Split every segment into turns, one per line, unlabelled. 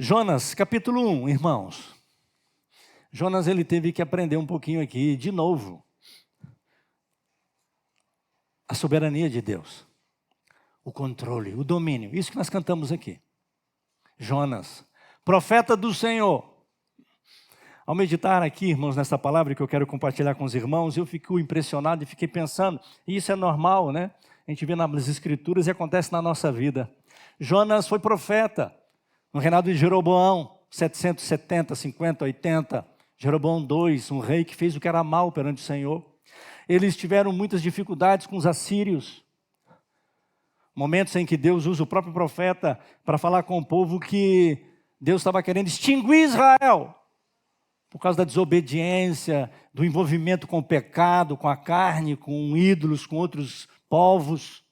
Jonas, capítulo 1, irmãos. Jonas, ele teve que aprender um pouquinho aqui, de novo, a soberania de Deus, o controle, o domínio, isso que nós cantamos aqui. Jonas, profeta do Senhor. Ao meditar aqui, irmãos, nessa palavra que eu quero compartilhar com os irmãos, eu fico impressionado e fiquei pensando, e isso é normal, né? A gente vê nas escrituras e acontece na nossa vida. Jonas foi profeta no reinado de Jeroboão, 770, 50, 80. Jeroboão II, um rei que fez o que era mal perante o Senhor. Eles tiveram muitas dificuldades com os assírios. Momentos em que Deus usa o próprio profeta para falar com o povo que Deus estava querendo extinguir Israel. Por causa da desobediência, do envolvimento com o pecado, com a carne, com ídolos, com outros povos.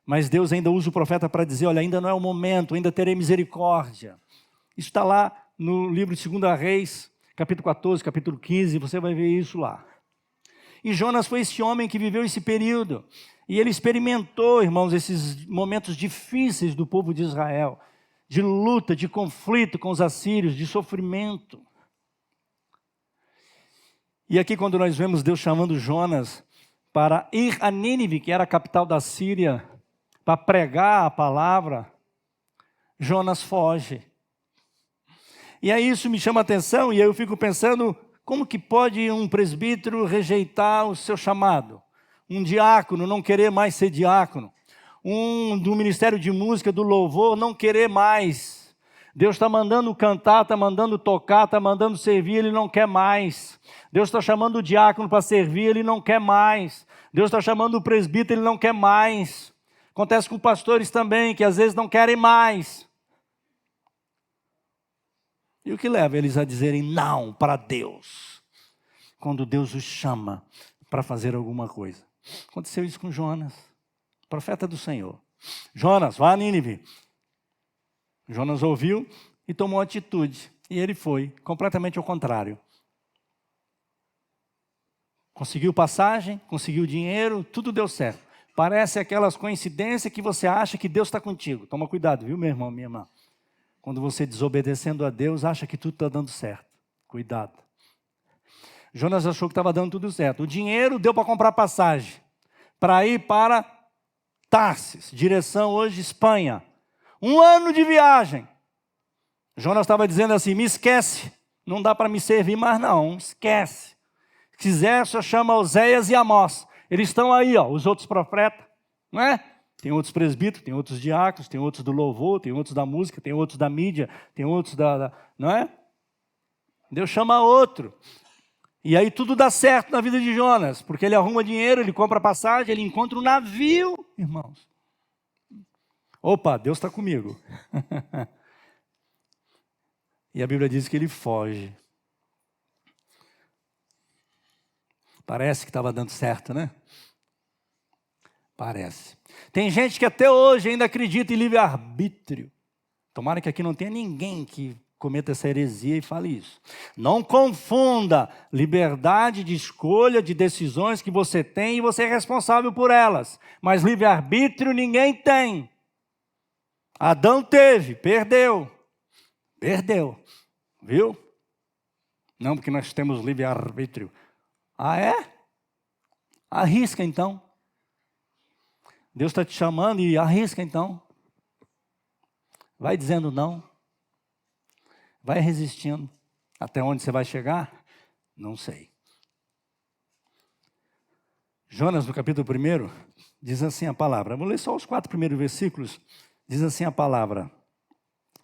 Mas Deus ainda usa o profeta para dizer, olha, ainda não é o momento, ainda terei misericórdia. Isso está lá no livro de 2 Reis, capítulo 14, capítulo 15, você vai ver isso lá. E Jonas foi esse homem que viveu esse período. E ele experimentou, irmãos, esses momentos difíceis do povo de Israel. De luta, de conflito com os assírios, de sofrimento. E aqui quando nós vemos Deus chamando Jonas para ir a Nínive, que era a capital da Síria, para pregar a palavra, Jonas foge. E aí isso me chama a atenção e eu fico pensando, como que pode um presbítero rejeitar o seu chamado? Um diácono não querer mais ser diácono? Um do ministério de música, do louvor, não querer mais? Deus está mandando cantar, está mandando tocar, está mandando servir, ele não quer mais. Deus está chamando o diácono para servir, ele não quer mais. Deus está chamando o presbítero, ele não quer mais. Acontece com pastores também, que às vezes não querem mais. E o que leva eles a dizerem não para Deus? Quando Deus os chama para fazer alguma coisa. Aconteceu isso com Jonas, profeta do Senhor. Jonas, vá a Nínive. Jonas ouviu e tomou atitude. E ele foi, completamente ao contrário. Conseguiu passagem, conseguiu dinheiro, tudo deu certo. Parece aquelas coincidências que você acha que Deus está contigo. Toma cuidado, viu, meu irmão, minha irmã? Quando você desobedecendo a Deus, acha que tudo está dando certo. Cuidado. Jonas achou que estava dando tudo certo. O dinheiro deu para comprar passagem. Para ir para Tarsis, direção hoje Espanha. 1 ano de viagem. Jonas estava dizendo assim, me esquece. Não dá para me servir mais não, esquece. Se quiser, só chama Oséias e Amós. Eles estão aí, ó, os outros profetas, não é? Tem outros presbíteros, tem outros diáconos, tem outros do louvor, tem outros da música, tem outros da mídia, tem outros não é? Deus chama outro. E aí tudo dá certo na vida de Jonas, porque ele arruma dinheiro, ele compra passagem, ele encontra um navio, irmãos. Opa, Deus está comigo. E a Bíblia diz que ele foge. Parece que estava dando certo, né? Parece. Tem gente que até hoje ainda acredita em livre-arbítrio. Tomara que aqui não tenha ninguém que cometa essa heresia e fale isso. Não confunda liberdade de escolha, de decisões que você tem e você é responsável por elas. Mas livre-arbítrio ninguém tem. Adão teve, perdeu. Perdeu, viu? Não, porque nós temos livre-arbítrio. Ah, é? Arrisca então. Deus está te chamando e arrisca então. Vai dizendo não. Vai resistindo. Até onde você vai chegar? Não sei. Jonas, no capítulo 1, diz assim a palavra. Vou ler só os 4 primeiros versículos. Diz assim a palavra.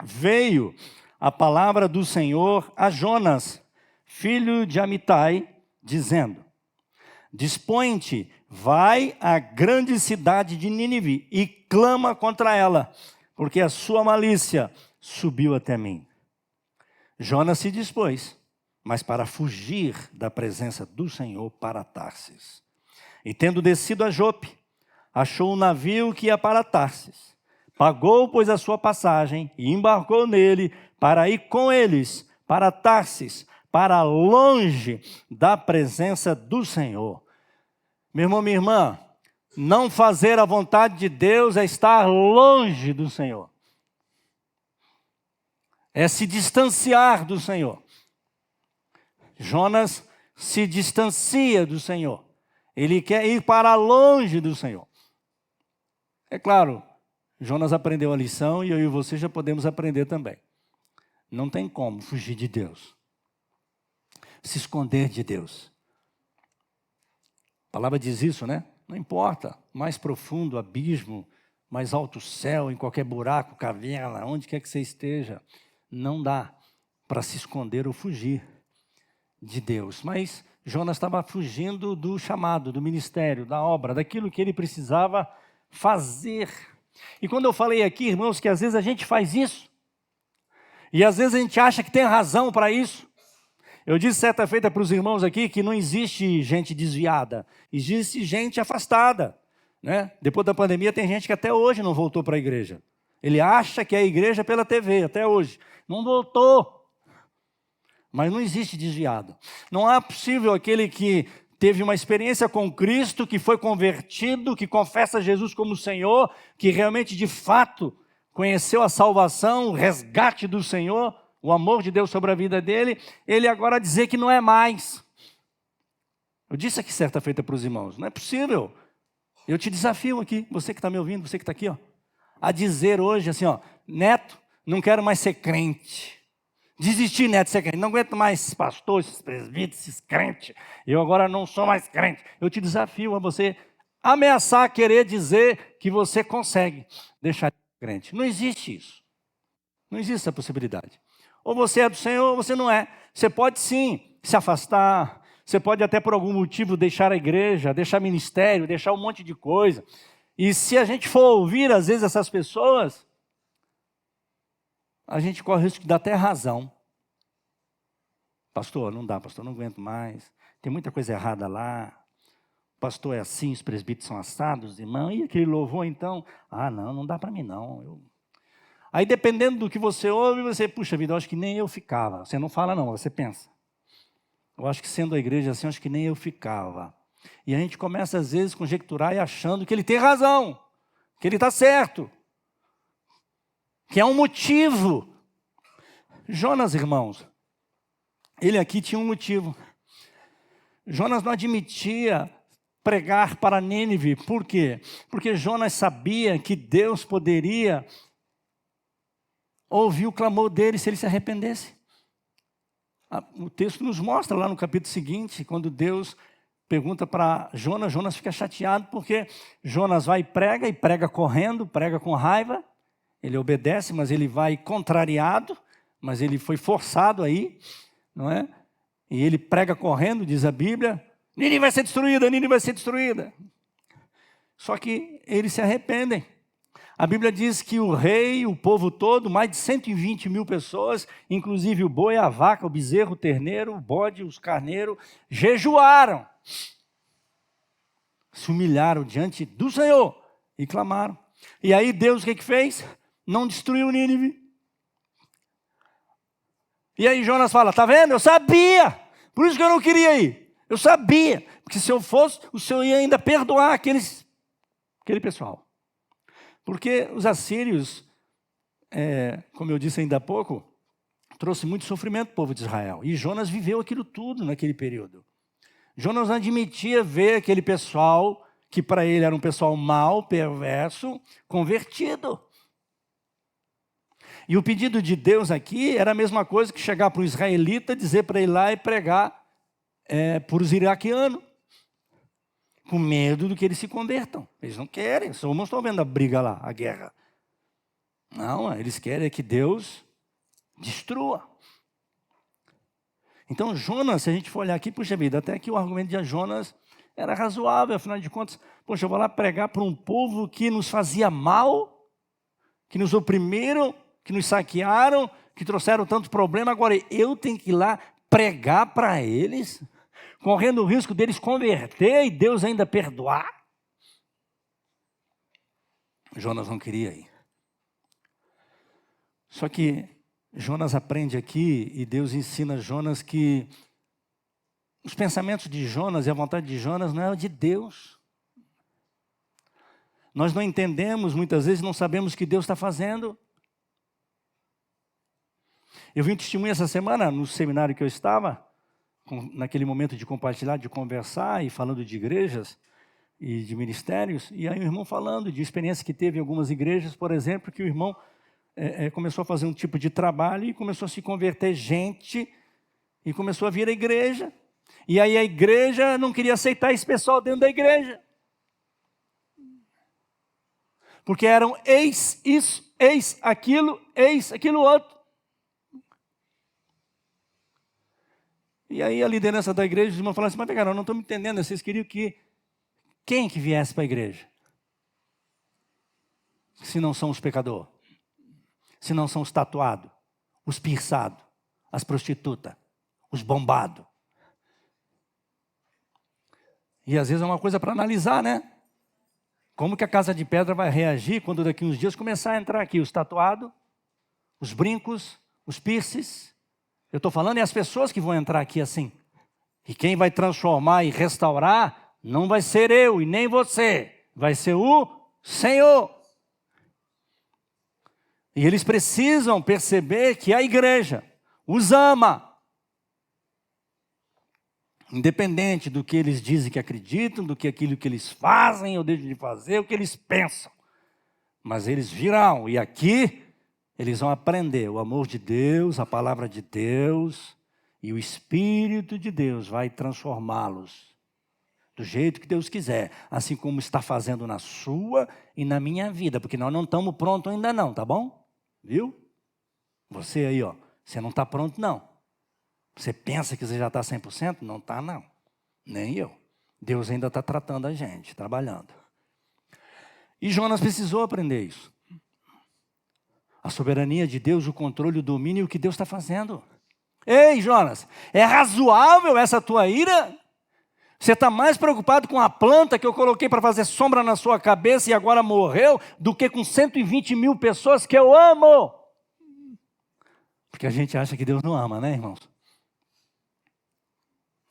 Veio a palavra do Senhor a Jonas, filho de Amitai, dizendo, dispõe-te, vai à grande cidade de Nínive e clama contra ela, porque a sua malícia subiu até mim. Jonas se dispôs, mas para fugir da presença do Senhor para Tarsis. E tendo descido a Jope, achou um navio que ia para Tarsis. Pagou, pois, a sua passagem e embarcou nele para ir com eles para Tarsis, para longe da presença do Senhor. Meu irmão, minha irmã, não fazer a vontade de Deus é estar longe do Senhor. é se distanciar do Senhor. Jonas se distancia do Senhor. Ele quer ir para longe do Senhor. É claro, Jonas aprendeu a lição e eu e você já podemos aprender também. Não tem como fugir de Deus. Se esconder de Deus. A palavra diz isso, né? Não importa, mais profundo abismo, mais alto céu, em qualquer buraco, caverna, onde quer que você esteja, não dá para se esconder ou fugir de Deus. Mas Jonas estava fugindo do chamado, do ministério, da obra, daquilo que ele precisava fazer. E quando eu falei aqui, irmãos, que às vezes a gente faz isso, e às vezes a gente acha que tem razão para isso. Eu disse certa feita para os irmãos aqui que não existe gente desviada, existe gente afastada, né? Depois da pandemia tem gente que até hoje não voltou para a igreja. Ele acha que é a igreja pela TV, até hoje. Não voltou. Mas não existe desviado. Não é possível aquele que teve uma experiência com Cristo, que foi convertido, que confessa Jesus como Senhor, que realmente de fato conheceu a salvação, o resgate do Senhor, o amor de Deus sobre a vida dele, ele agora dizer que não é mais. Eu disse aqui certa feita para os irmãos, não é possível. Eu te desafio aqui, você que está me ouvindo, você que está aqui, ó, a dizer hoje assim, ó, Neto, não quero mais ser crente. Desisti, Neto, de ser crente. Não aguento mais esses pastores, esses presbíteros, esses crentes. Eu agora não sou mais crente. Eu te desafio a você ameaçar, querer dizer que você consegue deixar de ser crente. Não existe isso. Não existe essa possibilidade. Ou você é do Senhor ou você não é. Você pode sim se afastar. Você pode até por algum motivo deixar a igreja, deixar ministério, deixar um monte de coisa. E se a gente for ouvir às vezes essas pessoas, a gente corre o risco de dar até razão. Pastor, não dá, pastor, não aguento mais. Tem muita coisa errada lá. Pastor é assim, os presbíteros são assados, irmão. E aquele louvor então? Ah, não dá para mim não. Aí dependendo do que você ouve, você, puxa vida, eu acho que nem eu ficava. Você não fala não, você pensa. Eu acho que sendo a igreja assim, eu acho que nem eu ficava. E a gente começa às vezes a conjecturar e achando que ele tem razão, que ele está certo, que é um motivo. Jonas, irmãos, ele aqui tinha um motivo. Jonas não admitia pregar para Nínive. Por quê? Porque Jonas sabia que Deus poderia ouvir o clamor dele se ele se arrependesse. O texto nos mostra lá no capítulo seguinte, quando Deus pergunta para Jonas, Jonas fica chateado porque Jonas vai e prega correndo, prega com raiva. Ele obedece, mas ele vai contrariado, mas ele foi forçado aí, não é? E ele prega correndo, diz a Bíblia, Nínive vai ser destruída, Nínive vai ser destruída. Só que eles se arrependem. A Bíblia diz que o rei, o povo todo, mais de 120 mil pessoas, inclusive o boi, a vaca, o bezerro, o terneiro, o bode, os carneiros, jejuaram. Se humilharam diante do Senhor e clamaram. E aí Deus o que fez? Não destruiu Nínive. E aí Jonas fala, tá vendo? Eu sabia, por isso que eu não queria ir. Eu sabia, porque se eu fosse, o Senhor ia ainda perdoar aquele pessoal. Porque os assírios, como eu disse ainda há pouco, trouxe muito sofrimento ao povo de Israel. E Jonas viveu aquilo tudo naquele período. Jonas não admitia ver aquele pessoal, que para ele era um pessoal mau, perverso, convertido. E o pedido de Deus aqui era a mesma coisa que chegar para o israelita, dizer para ele ir lá e pregar para os iraquianos. Com medo do que eles se convertam. Eles não querem, só não estão vendo a briga lá, a guerra. Não, eles querem que Deus destrua. Então Jonas, se a gente for olhar aqui, puxa vida, até que o argumento de Jonas era razoável, afinal de contas, poxa, eu vou lá pregar para um povo que nos fazia mal, que nos oprimiram, que nos saquearam, que trouxeram tanto problema, agora eu tenho que ir lá pregar para eles, correndo o risco deles converter e Deus ainda perdoar. Jonas não queria ir. Só que Jonas aprende aqui e Deus ensina Jonas que os pensamentos de Jonas e a vontade de Jonas não é de Deus. Nós não entendemos, muitas vezes não sabemos o que Deus está fazendo. Eu vi um testemunho essa semana no seminário que eu estava, naquele momento de compartilhar, de conversar e falando de igrejas e de ministérios, e aí o irmão falando de experiência que teve em algumas igrejas, por exemplo, que o irmão começou a fazer um tipo de trabalho e começou a se converter gente e começou a vir à igreja. E aí a igreja não queria aceitar esse pessoal dentro da igreja. Porque eram ex isso, ex aquilo outro. E aí a liderança da igreja, os irmãos falaram assim, mas cara, eu não estou me entendendo, vocês queriam que quem que viesse para a igreja? Se não são os pecadores, se não são os tatuados, os pierçados, as prostitutas, os bombados. E às vezes é uma coisa para analisar, né? Como que a Casa de Pedra vai reagir quando daqui uns dias começar a entrar aqui os tatuados, os brincos, os piercings? Eu estou falando é as pessoas que vão entrar aqui assim. E quem vai transformar e restaurar não vai ser eu e nem você. Vai ser o Senhor. E eles precisam perceber que a igreja os ama. Independente do que eles dizem que acreditam, do que aquilo que eles fazem ou deixam de fazer, o que eles pensam. Mas eles virão, e aqui eles vão aprender o amor de Deus, a palavra de Deus, e o Espírito de Deus vai transformá-los do jeito que Deus quiser, assim como está fazendo na sua e na minha vida, porque nós não estamos prontos ainda não, tá bom? Viu? Você aí, ó, você não está pronto não. Você pensa que você já está 100%? Não está, não. Nem eu. Deus ainda está tratando a gente, trabalhando. E Jonas precisou aprender isso. A soberania de Deus, o controle, o domínio, o que Deus está fazendo. Ei, Jonas, é razoável essa tua ira? Você está mais preocupado com a planta que eu coloquei para fazer sombra na sua cabeça e agora morreu, do que com 120 mil pessoas que eu amo? Porque a gente acha que Deus não ama, né, irmãos?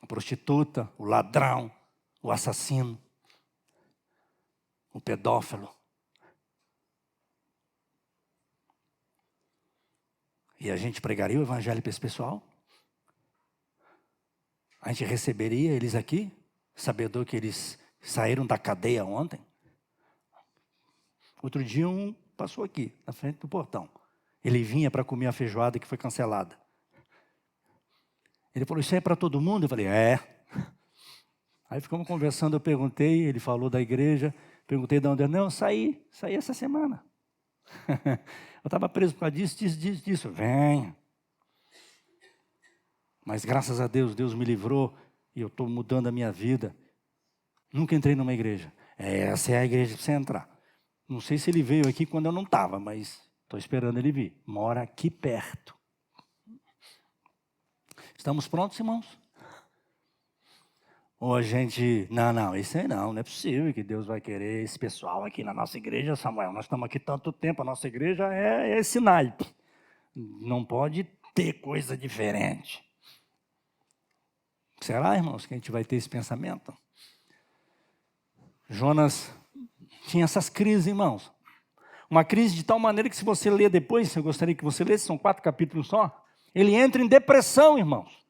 A prostituta, o ladrão, o assassino, o pedófilo. E a gente pregaria o evangelho para esse pessoal? A gente receberia eles aqui, sabedor que eles saíram da cadeia ontem? Outro dia um passou aqui, na frente do portão. Ele vinha para comer a feijoada que foi cancelada. Ele falou, isso é para todo mundo? Eu falei, é. Aí ficamos conversando, eu perguntei, ele falou da igreja, perguntei de onde. Não, saí essa semana. Eu estava preso por causa disso. Venha. Mas graças a Deus, Deus me livrou e eu estou mudando a minha vida. Nunca entrei numa igreja. Essa é a igreja para você entrar. Não sei se ele veio aqui quando eu não estava, mas estou esperando ele vir. Mora aqui perto. Estamos prontos, irmãos? Ou a gente, não, isso aí não é possível que Deus vai querer esse pessoal aqui na nossa igreja, Samuel. Nós estamos aqui tanto tempo, a nossa igreja é esse naipe. Não pode ter coisa diferente. Será, irmãos, que a gente vai ter esse pensamento? Jonas tinha essas crises, irmãos. Uma crise de tal maneira que se você ler depois, eu gostaria que você lesse, são 4 capítulos só, ele entra em depressão, irmãos.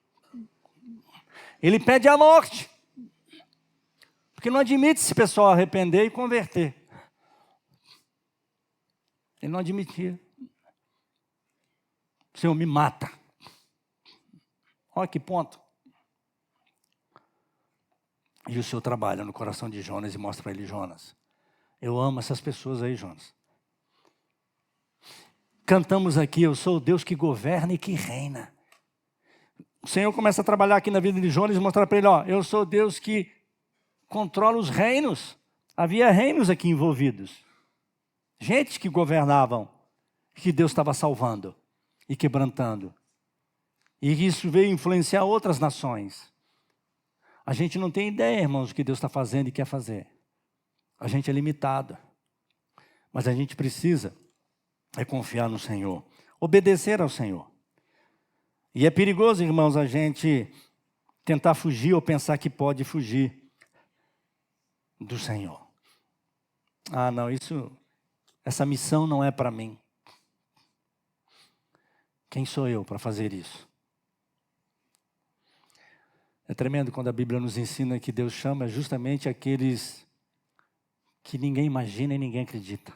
Ele pede a morte. Porque não admite esse pessoal arrepender e converter. Ele não admitia. O Senhor me mata. Olha que ponto. E o Senhor trabalha no coração de Jonas e mostra para ele, Jonas, eu amo essas pessoas aí, Jonas. Cantamos aqui, eu sou o Deus que governa e que reina. O Senhor começa a trabalhar aqui na vida de Jonas e mostrar para ele, ó, eu sou Deus que controla os reinos. Havia reinos aqui envolvidos. Gente que governavam, que Deus estava salvando e quebrantando. E isso veio influenciar outras nações. A gente não tem ideia, irmãos, do que Deus está fazendo e quer fazer. A gente é limitado. Mas a gente precisa confiar no Senhor. Obedecer ao Senhor. E é perigoso, irmãos, a gente tentar fugir ou pensar que pode fugir do Senhor. Ah, não, essa missão não é para mim. Quem sou eu para fazer isso? É tremendo quando a Bíblia nos ensina que Deus chama justamente aqueles que ninguém imagina e ninguém acredita.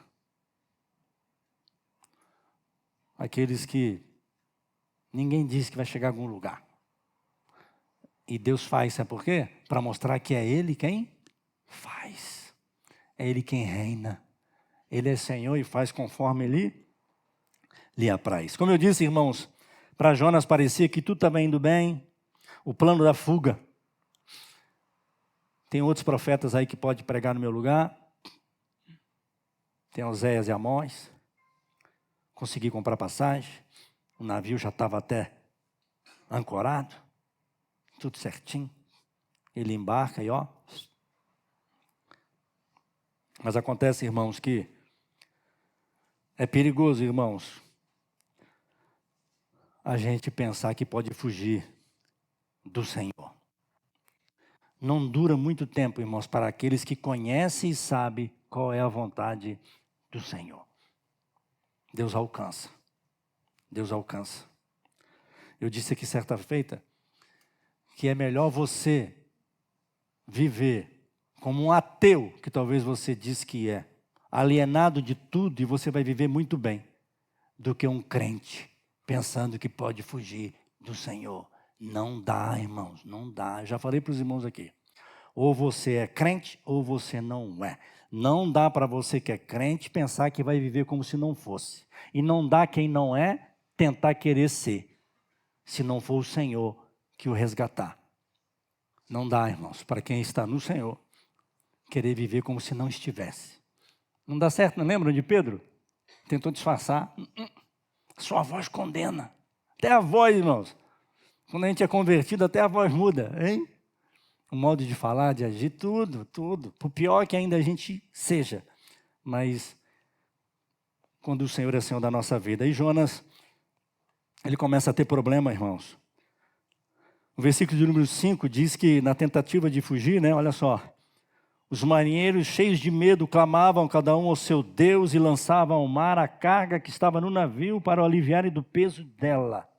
Aqueles que ninguém diz que vai chegar a algum lugar. E Deus faz, sabe por quê? Para mostrar que é Ele quem faz. É Ele quem reina. Ele é Senhor e faz conforme Ele lhe apraz. Como eu disse, irmãos, para Jonas parecia que tudo estava indo bem. O plano da fuga. Tem outros profetas aí que podem pregar no meu lugar. Tem Oséias e Amós. Consegui comprar passagem. O navio já estava até ancorado. Tudo certinho. Ele embarca e ó. Mas acontece, irmãos, que é perigoso, irmãos, a gente pensar que pode fugir do Senhor. Não dura muito tempo, irmãos, para aqueles que conhecem e sabem qual é a vontade do Senhor. Deus alcança. Deus alcança. Eu disse aqui certa feita que é melhor você viver como um ateu, que talvez você diz que é, alienado de tudo e você vai viver muito bem, do que um crente pensando que pode fugir do Senhor. Não dá, irmãos, não dá. Eu já falei para os irmãos aqui. Ou você é crente ou você não é. Não dá para você que é crente pensar que vai viver como se não fosse. E não dá quem não é tentar querer ser, se não for o Senhor que o resgatar. Não dá, irmãos, para quem está no Senhor, querer viver como se não estivesse. Não dá certo, não lembram de Pedro? Tentou disfarçar. Sua voz condena. Até a voz, irmãos. Quando a gente é convertido, até a voz muda, hein? O modo de falar, de agir, tudo. Por pior que ainda a gente seja. Mas quando o Senhor é Senhor da nossa vida. E Jonas, ele começa a ter problema, irmãos. O versículo de número 5 diz que na tentativa de fugir, né? Olha só. Os marinheiros, cheios de medo, clamavam cada um ao seu Deus e lançavam ao mar a carga que estava no navio para o aliviarem do peso dela.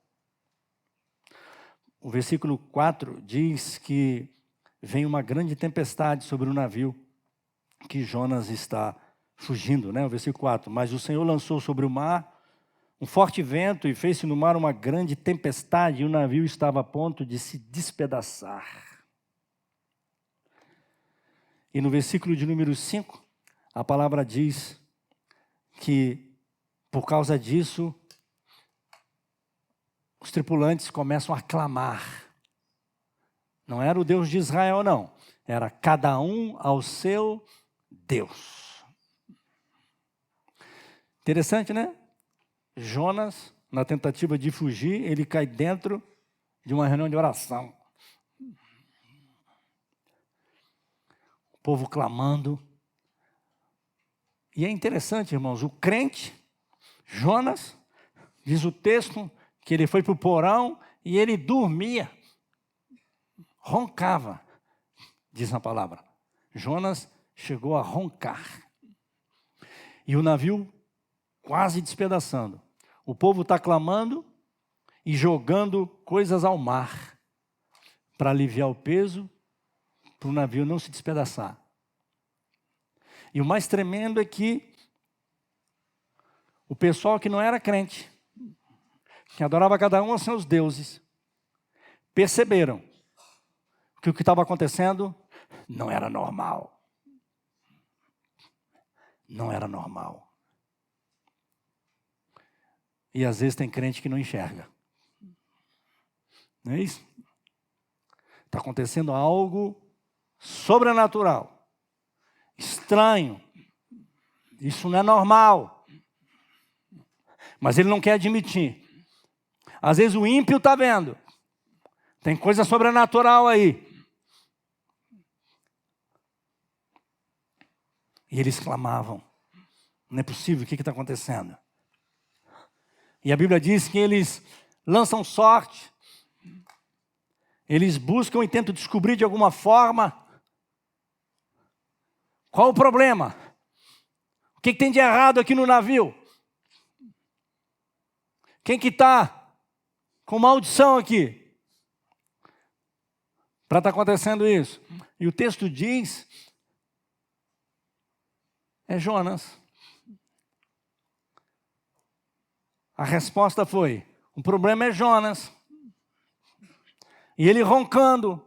O versículo 4 diz que vem uma grande tempestade sobre o navio que Jonas está fugindo, né? O versículo 4. Mas o Senhor lançou sobre o mar um forte vento e fez-se no mar uma grande tempestade e o navio estava a ponto de se despedaçar. E no versículo de número 5, a palavra diz que por causa disso, os tripulantes começam a clamar. Não era o Deus de Israel, não. Era cada um ao seu Deus. Interessante, né? Jonas, na tentativa de fugir, ele cai dentro de uma reunião de oração. O povo clamando. E é interessante, irmãos, o crente, Jonas, diz o texto que ele foi para o porão e ele dormia. Roncava, diz a palavra. Jonas chegou a roncar. E o navio quase despedaçando. O povo está clamando e jogando coisas ao mar para aliviar o peso, para o navio não se despedaçar. E o mais tremendo é que o pessoal que não era crente, que adorava cada um aos seus deuses, perceberam que o que estava acontecendo não era normal. Não era normal. E às vezes tem crente que não enxerga. Não é isso? Está acontecendo algo sobrenatural, estranho. Isso não é normal. Mas ele não quer admitir. Às vezes o ímpio está vendo. Tem coisa sobrenatural aí. E eles clamavam. Não é possível, o que está acontecendo? E a Bíblia diz que eles lançam sorte. Eles buscam e tentam descobrir de alguma forma qual o problema. O que tem de errado aqui no navio? Quem que está com maldição aqui para estar acontecendo isso? E o texto diz, é Jonas. A resposta foi, o problema é Jonas. E ele roncando,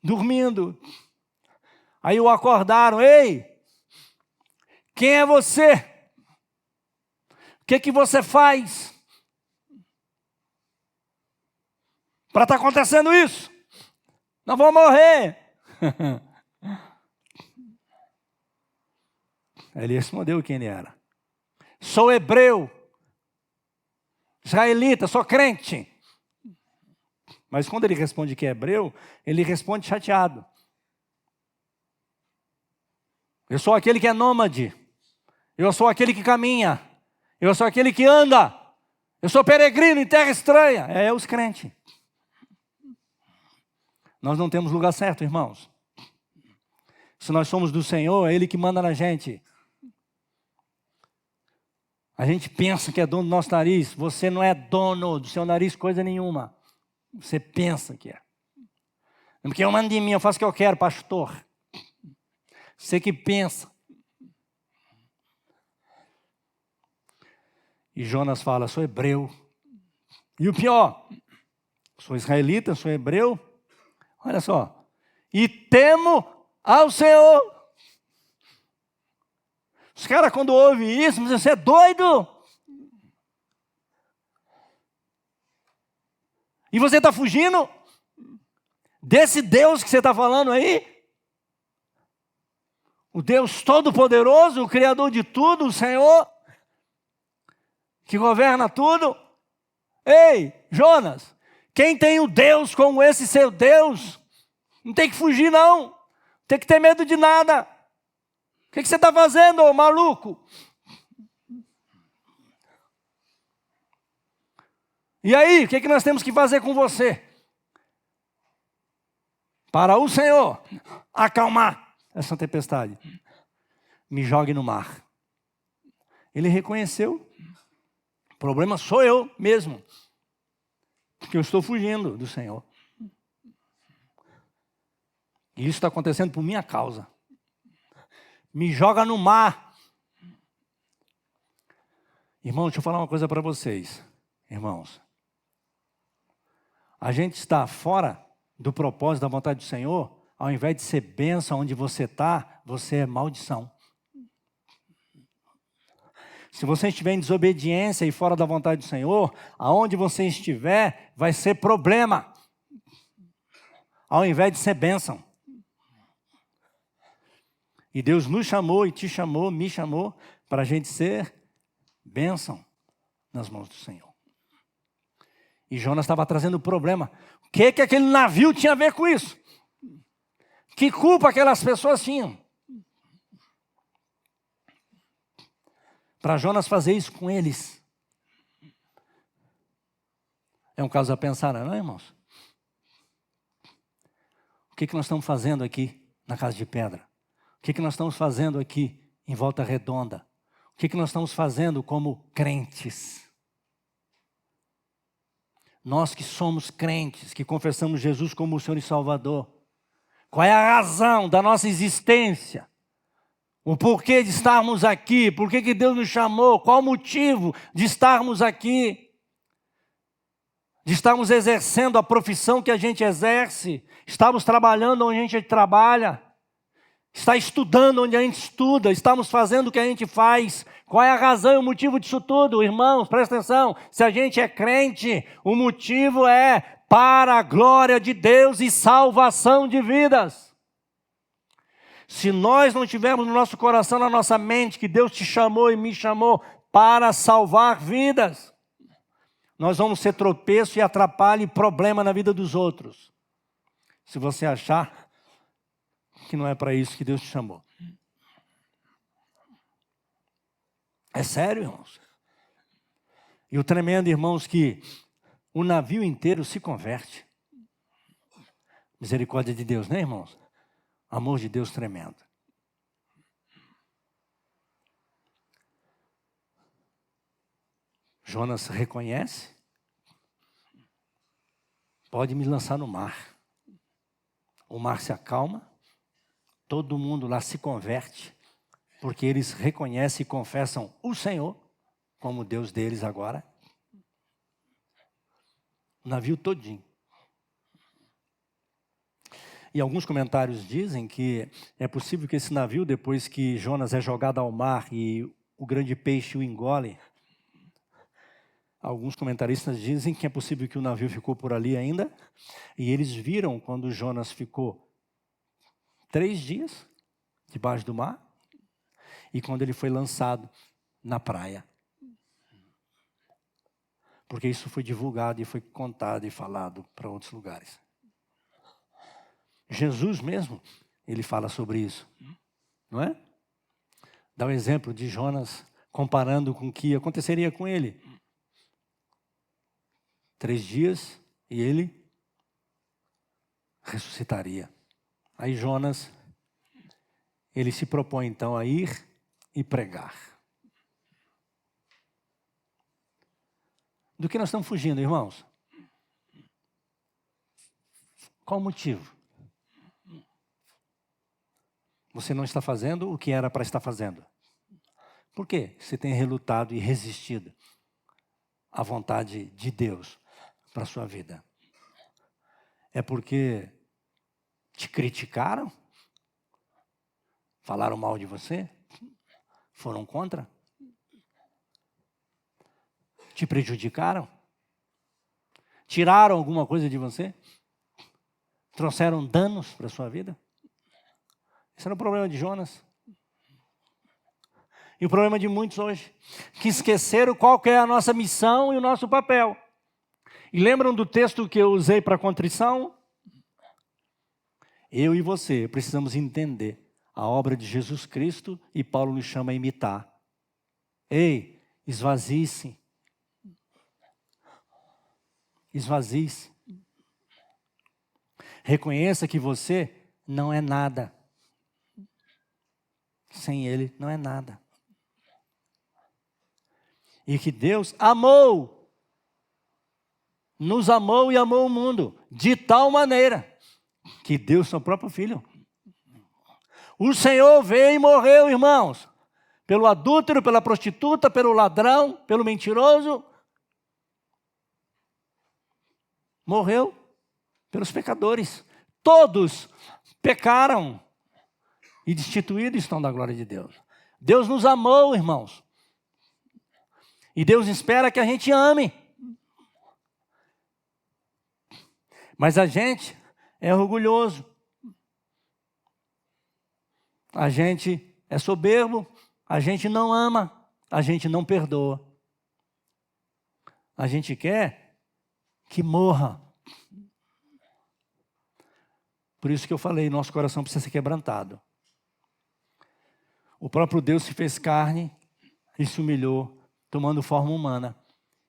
dormindo. Aí o acordaram, ei, quem é você? O que você faz para estar acontecendo isso? Nós vamos morrer. Ele respondeu quem ele era. Sou hebreu, israelita, sou crente. Mas quando ele responde que é hebreu, ele responde chateado. Eu sou aquele que é nômade. Eu sou aquele que caminha. Eu sou aquele que anda. Eu sou peregrino em terra estranha. É os crentes. Nós não temos lugar certo, irmãos. Se nós somos do Senhor, é Ele que manda na gente. A gente pensa que é dono do nosso nariz. Você não é dono do seu nariz coisa nenhuma. Você pensa que é. Porque eu mando de mim, eu faço o que eu quero, pastor. Você que pensa. E Jonas fala, sou hebreu. E o pior, sou israelita, sou hebreu. Olha só. E temo ao Senhor. Os caras quando ouvem isso, dizem, você é doido? E você está fugindo desse Deus que você está falando aí? O Deus Todo-Poderoso, o Criador de tudo, o Senhor, que governa tudo. Ei, Jonas, quem tem o Deus como esse seu Deus, não tem que fugir não, não tem que ter medo de nada. O que você está fazendo, ô maluco? E aí, o que nós temos que fazer com você? Para o Senhor acalmar essa tempestade, me jogue no mar. Ele reconheceu, o problema sou eu mesmo, porque eu estou fugindo do Senhor. E isso está acontecendo por minha causa. Me joga no mar. Irmão, deixa eu falar uma coisa para vocês. Irmãos, a gente está fora do propósito da vontade do Senhor, ao invés de ser bênção onde você está, você é maldição. Se você estiver em desobediência e fora da vontade do Senhor, aonde você estiver, vai ser problema, ao invés de ser bênção. E Deus nos chamou e te chamou, me chamou, para a gente ser bênção nas mãos do Senhor. E Jonas estava trazendo problema. O que aquele navio tinha a ver com isso? Que culpa aquelas pessoas tinham? Para Jonas fazer isso com eles. É um caso a pensar, não é, irmãos? O que nós estamos fazendo aqui na Casa de Pedra? O que nós estamos fazendo aqui em Volta Redonda? O que nós estamos fazendo como crentes? Nós que somos crentes, que confessamos Jesus como o Senhor e Salvador. Qual é a razão da nossa existência? O porquê de estarmos aqui? Por que Deus nos chamou? Qual o motivo de estarmos aqui? De estarmos exercendo a profissão que a gente exerce? Estamos trabalhando onde a gente trabalha? Está estudando onde a gente estuda? Estamos fazendo o que a gente faz? Qual é a razão e o motivo disso tudo? Irmãos, presta atenção. Se a gente é crente, o motivo é para a glória de Deus e salvação de vidas. Se nós não tivermos no nosso coração, na nossa mente, que Deus te chamou e me chamou para salvar vidas, nós vamos ser tropeço e atrapalho e problema na vida dos outros. Se você achar que não é para isso que Deus te chamou. É sério, irmãos. E o tremendo, irmãos, que o navio inteiro se converte. Misericórdia de Deus, né, irmãos? Amor de Deus tremendo. Jonas reconhece pode me lançar no mar. O mar se acalma, todo mundo lá se converte, porque eles reconhecem e confessam o Senhor como Deus deles agora. O navio todinho. E alguns comentários dizem que é possível que esse navio, depois que Jonas é jogado ao mar e o grande peixe o engole, alguns comentaristas dizem que é possível que o navio ficou por ali ainda, e eles viram quando Jonas ficou 3 dias debaixo do mar, e quando ele foi lançado na praia. Porque isso foi divulgado e foi contado e falado para outros lugares. Jesus mesmo, ele fala sobre isso, não é? Dá o exemplo de Jonas comparando com o que aconteceria com ele. 3 dias e ele ressuscitaria. Aí Jonas, ele se propõe então a ir e pregar. Do que nós estamos fugindo, irmãos? Qual o motivo? Você não está fazendo o que era para estar fazendo. Por quê? Você tem relutado e resistido à vontade de Deus para a sua vida. É porque te criticaram? Falaram mal de você? Foram contra? Te prejudicaram? Tiraram alguma coisa de você? Trouxeram danos para a sua vida? Esse era o problema de Jonas. E o problema de muitos hoje, que esqueceram qual que é a nossa missão e o nosso papel. E lembram do texto que eu usei para contrição? Eu e você precisamos entender a obra de Jesus Cristo e Paulo nos chama a imitar. Ei, esvazie-se. Esvazie-se. Reconheça que você não é nada. Sem Ele não é nada. E que Deus amou, nos amou e amou o mundo, de tal maneira, que deu seu próprio Filho. O Senhor veio e morreu, irmãos, pelo adúltero, pela prostituta, pelo ladrão, pelo mentiroso. Morreu pelos pecadores. Todos pecaram e destituídos estão da glória de Deus. Deus nos amou, irmãos. E Deus espera que a gente ame. Mas a gente é orgulhoso. A gente é soberbo. A gente não ama. A gente não perdoa. A gente quer que morra. Por isso que eu falei, nosso coração precisa ser quebrantado. O próprio Deus se fez carne e se humilhou, tomando forma humana.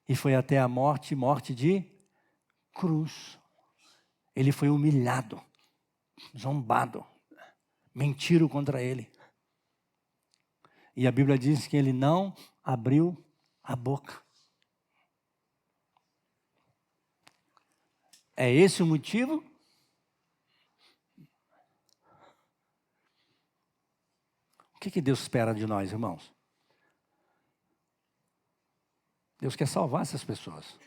E foi até a morte, morte de cruz. Ele foi humilhado, zombado, mentiram contra ele. E a Bíblia diz que ele não abriu a boca. É esse o motivo? O que Deus espera de nós, irmãos? Deus quer salvar essas pessoas.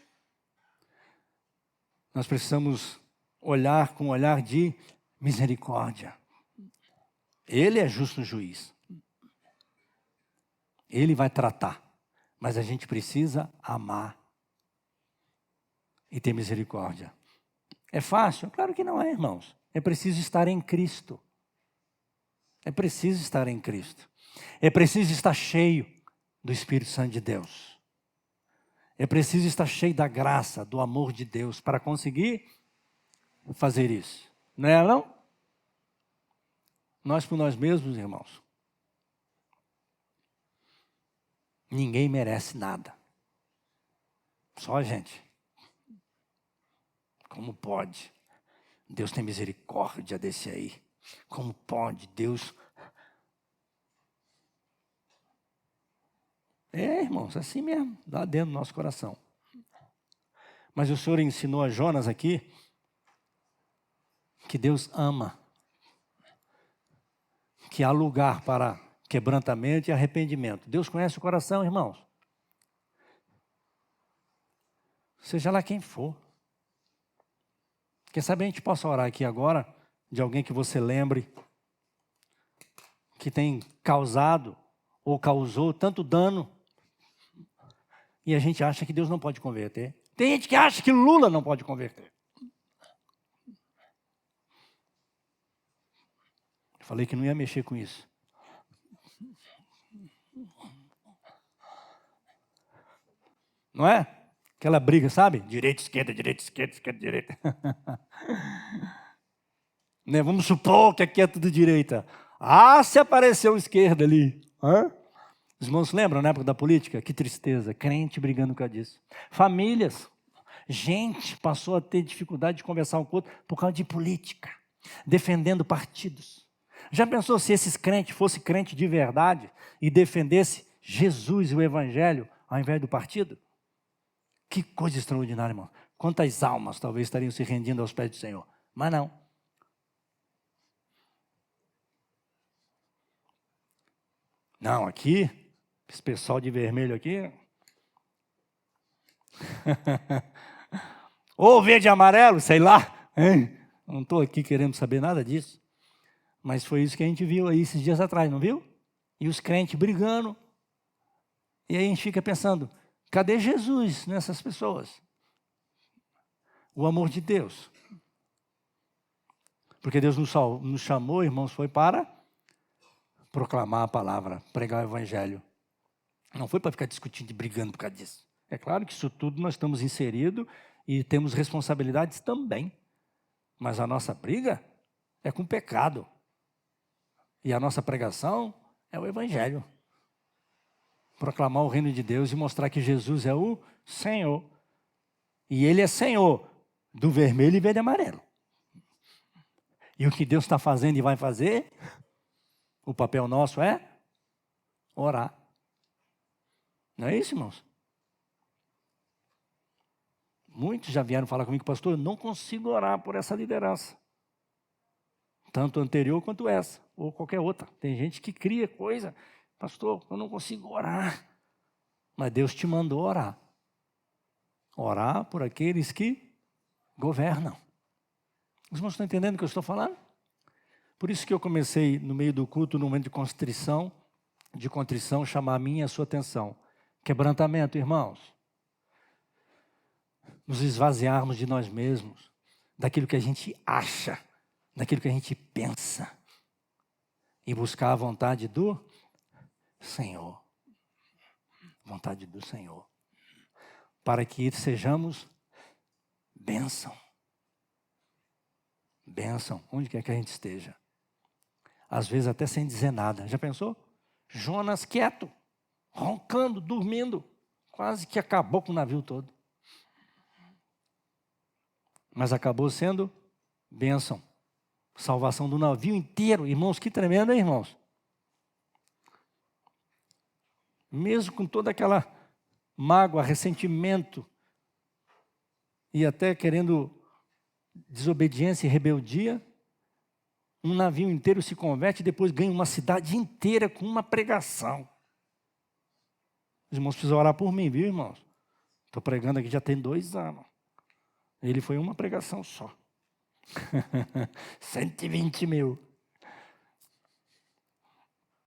Nós precisamos olhar com um olhar de misericórdia. Ele é justo juiz. Ele vai tratar. Mas a gente precisa amar e ter misericórdia. É fácil? Claro que não é, irmãos. É preciso estar em Cristo. É preciso estar em Cristo. É preciso estar cheio do Espírito Santo de Deus. É preciso estar cheio da graça, do amor de Deus para conseguir fazer isso. Não é, não? Nós por nós mesmos, irmãos. Ninguém merece nada. Só a gente. Como pode? Deus tem misericórdia desse aí. Como pode Deus? É, irmãos, assim mesmo, lá dentro do nosso coração. Mas o Senhor ensinou a Jonas aqui que Deus ama, que há lugar para quebrantamento e arrependimento. Deus conhece o coração, irmãos. Seja lá quem for. Quem sabe a gente possa orar aqui agora de alguém que você lembre que tem causado ou causou tanto dano e a gente acha que Deus não pode converter. Tem gente que acha que Lula não pode converter. Eu falei que não ia mexer com isso. Não é? Aquela briga, sabe? Direita, esquerda, direita. Né? Vamos supor que aqui é tudo direita. Se apareceu esquerda ali. Os irmãos se lembram na época da política? Que tristeza, crente brigando por causa disso. Famílias, gente passou a ter dificuldade de conversar um com o outro por causa de política, defendendo partidos. Já pensou se esses crentes fossem crentes de verdade e defendesse Jesus e o Evangelho ao invés do partido? Que coisa extraordinária, irmão. Quantas almas talvez estariam se rendendo aos pés do Senhor. Mas não. Não, aqui, esse pessoal de vermelho aqui. Ou verde e amarelo, sei lá. Hein? Não estou aqui querendo saber nada disso. Mas foi isso que a gente viu aí esses dias atrás, não viu? E os crentes brigando. E aí a gente fica pensando, cadê Jesus nessas pessoas? O amor de Deus. Porque Deus nos chamou, irmãos, foi para proclamar a palavra, pregar o evangelho. Não foi para ficar discutindo e brigando por causa disso. É claro que isso tudo nós estamos inseridos e temos responsabilidades também. Mas a nossa briga é com o pecado. E a nossa pregação é o evangelho. Proclamar o reino de Deus e mostrar que Jesus é o Senhor. E Ele é Senhor do vermelho e verde e amarelo. E o que Deus está fazendo e vai fazer, o papel nosso é orar. Não é isso, irmãos? Muitos já vieram falar comigo, pastor, eu não consigo orar por essa liderança. Tanto anterior quanto essa, ou qualquer outra. Tem gente que cria coisa, pastor, eu não consigo orar. Mas Deus te mandou orar. Orar por aqueles que governam. Os irmãos estão entendendo o que eu estou falando? Por isso que eu comecei, no meio do culto, no momento de contrição, chamar a minha e a sua atenção. Quebrantamento, irmãos. Nos esvaziarmos de nós mesmos, daquilo que a gente acha, daquilo que a gente pensa, e buscar a vontade do Senhor. Vontade do Senhor. Para que sejamos bênção. Bênção, onde quer que a gente esteja. Às vezes até sem dizer nada. Já pensou? Jonas quieto, roncando, dormindo. Quase que acabou com o navio todo. Mas acabou sendo bênção. Salvação do navio inteiro. Irmãos, que tremendo, hein, irmãos? Mesmo com toda aquela mágoa, ressentimento e até querendo desobediência e rebeldia, um navio inteiro se converte e depois ganha uma cidade inteira com uma pregação. Os irmãos precisam orar por mim, viu, irmãos? Estou pregando aqui já tem 2 anos. Ele foi uma pregação só. 120 mil.